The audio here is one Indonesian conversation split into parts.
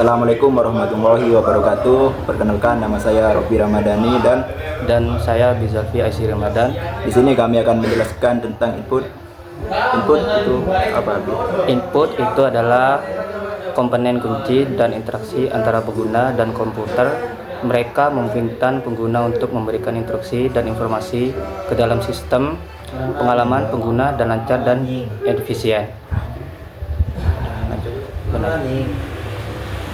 Assalamualaikum warahmatullahi wabarakatuh. Perkenalkan, nama saya Robi Ramadhani dan saya Bizalfi Aisyah Ramadan. Di sini kami akan menjelaskan tentang input. Input itu apa? Input itu adalah komponen kunci dan interaksi antara pengguna dan komputer. Mereka memungkinkan pengguna untuk memberikan instruksi dan informasi ke dalam sistem. Pengalaman pengguna dan lancar dan efisien. Benar.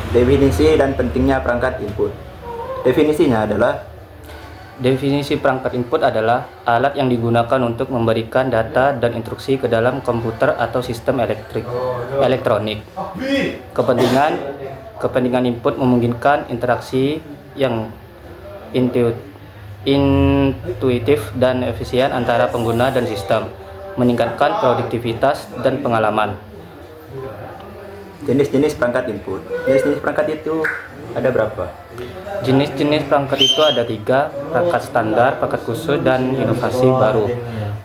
Definisi dan pentingnya perangkat input. Definisi perangkat input adalah alat yang digunakan untuk memberikan data dan instruksi ke dalam komputer atau sistem elektronik. Kepentingan input memungkinkan interaksi yang intuitif dan efisien antara pengguna dan sistem, meningkatkan produktivitas dan pengalaman. Jenis-jenis perangkat input. Jenis-jenis perangkat itu ada berapa? Jenis-jenis perangkat itu ada 3: perangkat standar, perangkat khusus, dan inovasi baru.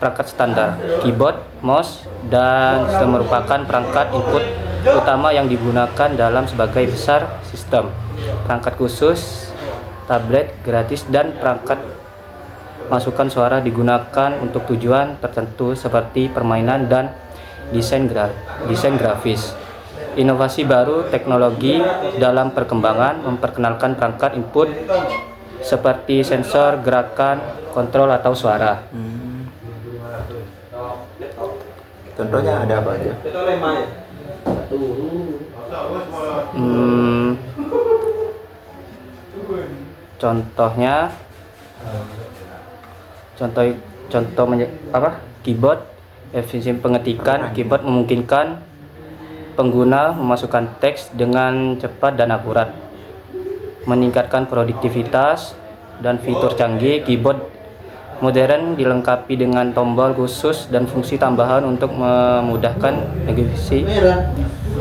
Perangkat standar, keyboard, mouse, dan merupakan perangkat input utama yang digunakan dalam sebagai besar sistem. Perangkat khusus, tablet gratis, dan perangkat masukan suara digunakan untuk tujuan tertentu seperti permainan dan desain grafis. Inovasi baru, teknologi dalam perkembangan memperkenalkan perangkat input seperti sensor, gerakan, kontrol, atau suara. Contohnya ada apa aja? Keyboard, efisien pengetikan. Keyboard memungkinkan pengguna memasukkan teks dengan cepat dan akurat, meningkatkan produktivitas dan fitur canggih. Keyboard modern dilengkapi dengan tombol khusus dan fungsi tambahan untuk memudahkan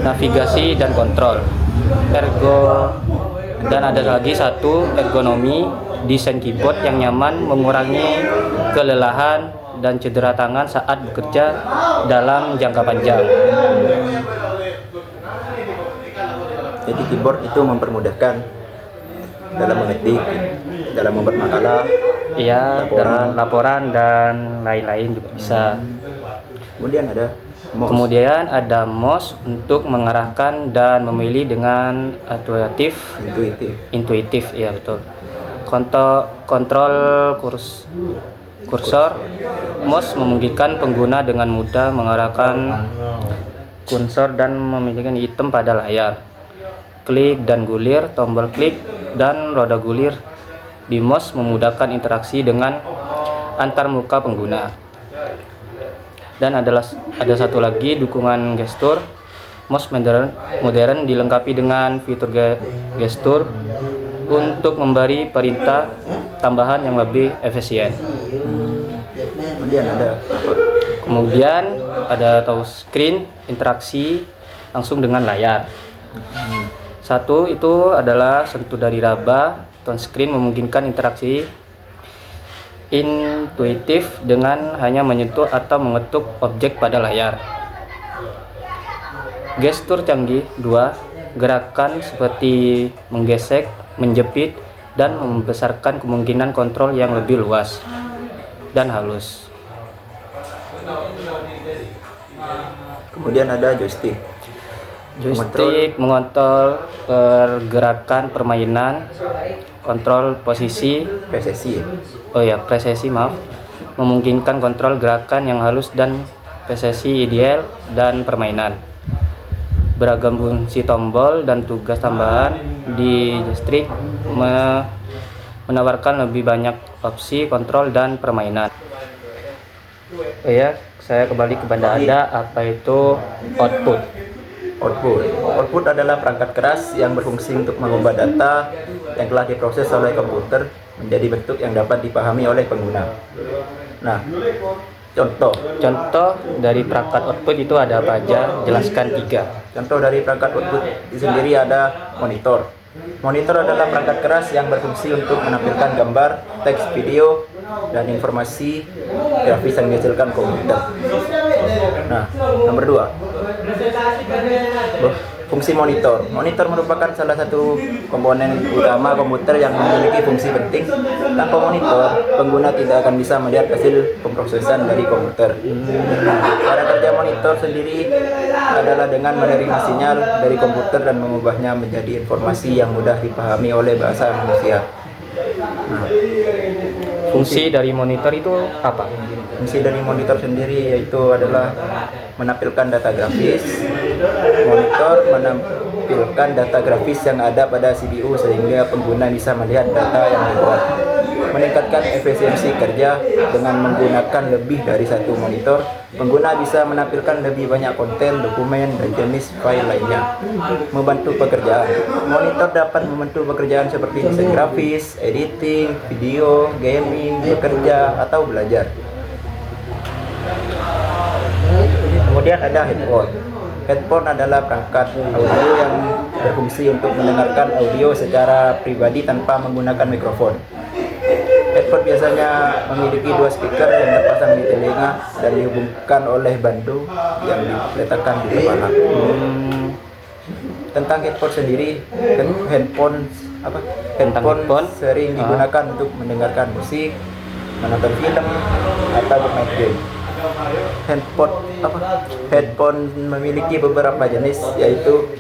navigasi dan kontrol. Ergonomi. Desain keyboard yang nyaman mengurangi kelelahan dan cedera tangan saat bekerja dalam jangka panjang. Jadi keyboard itu mempermudahkan dalam mengetik, dalam membuat makalah, laporan dan lain-lain juga bisa. Kemudian ada mouse. Kemudian ada mouse untuk mengarahkan dan memilih dengan intuitif, ya betul. Kontrol kursor. Mouse memungkinkan pengguna dengan mudah mengarahkan kursor dan memilihkan item pada layar. Klik dan gulir, tombol klik dan roda gulir di mouse memudahkan interaksi dengan antar muka pengguna. Dan ada satu lagi, dukungan gestur. Mouse modern dilengkapi dengan fitur gestur untuk memberi perintah tambahan yang lebih efisien. Kemudian ada touchscreen, interaksi langsung dengan layar. Satu itu adalah sentuh dari raba. Touchscreen memungkinkan interaksi intuitif dengan hanya menyentuh atau mengetuk objek pada layar. Gestur canggih 2, gerakan seperti menggesek, menjepit, dan membesarkan kemungkinan kontrol yang lebih luas dan halus. Kemudian ada joystick. Joystick mengontrol pergerakan permainan, kontrol presisi, memungkinkan kontrol gerakan yang halus dan presisi ideal dan permainan. Beragam fungsi tombol dan tugas tambahan di joystick menawarkan lebih banyak opsi kontrol dan permainan. Saya kembali kepada Anda, apa itu output? Output adalah perangkat keras yang berfungsi untuk mengubah data yang telah diproses oleh komputer menjadi bentuk yang dapat dipahami oleh pengguna. Nah, contoh dari perangkat output itu ada apa aja? Jelaskan 3. Contoh dari perangkat output itu sendiri ada monitor. Monitor adalah perangkat keras yang berfungsi untuk menampilkan gambar, teks, video, dan informasi grafis yang dihasilkan komputer. Nah, nomor 2, Fungsi monitor. Monitor merupakan salah satu komponen utama komputer yang memiliki fungsi penting. Tanpa monitor, pengguna tidak akan bisa melihat hasil pemrosesan dari komputer. Cara kerja monitor sendiri adalah dengan menerima sinyal dari komputer dan mengubahnya menjadi informasi yang mudah dipahami oleh bahasa manusia. Nah, Fungsi dari monitor itu apa? fungsi dari monitor sendiri yaitu adalah menampilkan data grafis. Monitor menampilkan data grafis yang ada pada CPU sehingga pengguna bisa melihat data yang dibuat. Meningkatkan efisiensi kerja dengan menggunakan lebih dari satu monitor, pengguna bisa menampilkan lebih banyak konten, dokumen, dan jenis file lainnya. Membantu pekerjaan. Monitor dapat membantu pekerjaan seperti desain grafis, editing, video, gaming, bekerja, atau belajar. Kemudian ada headphone. Headphone adalah perangkat audio yang berfungsi untuk mendengarkan audio secara pribadi tanpa menggunakan mikrofon. Headphone biasanya memiliki dua speaker yang terpasang di telinga dan dihubungkan oleh bandu yang diletakkan di kepala. Tentang headphone sendiri, headphone sering digunakan untuk mendengarkan musik, menonton film, atau bermain game. Headphone memiliki beberapa jenis, yaitu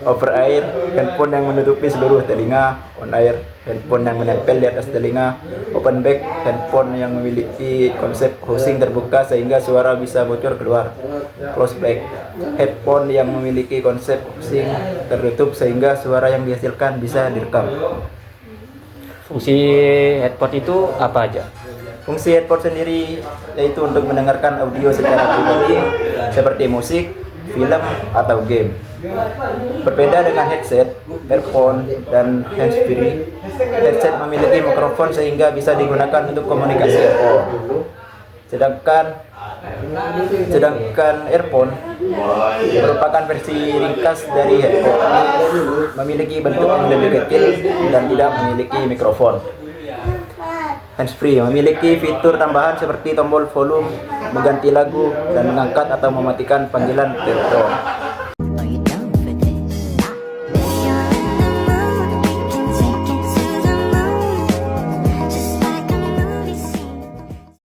over ear, headphone yang menutupi seluruh telinga; on ear, headphone yang menempel di atas telinga; open back, headphone yang memiliki konsep housing terbuka sehingga suara bisa bocor keluar; close back, headphone yang memiliki konsep housing tertutup sehingga suara yang dihasilkan bisa direkam. Fungsi headphone itu apa aja? Fungsi headphone sendiri yaitu untuk mendengarkan audio secara pribadi seperti musik, film, atau game. Berbeda dengan headset, earphone, dan handsfree, headset memiliki mikrofon sehingga bisa digunakan untuk komunikasi earphone. Sedangkan earphone merupakan versi ringkas dari headphone, memiliki bentuk yang lebih kecil dan tidak memiliki mikrofon. Handsfree memiliki fitur tambahan seperti tombol volume, mengganti lagu, dan mengangkat atau mematikan panggilan telepon.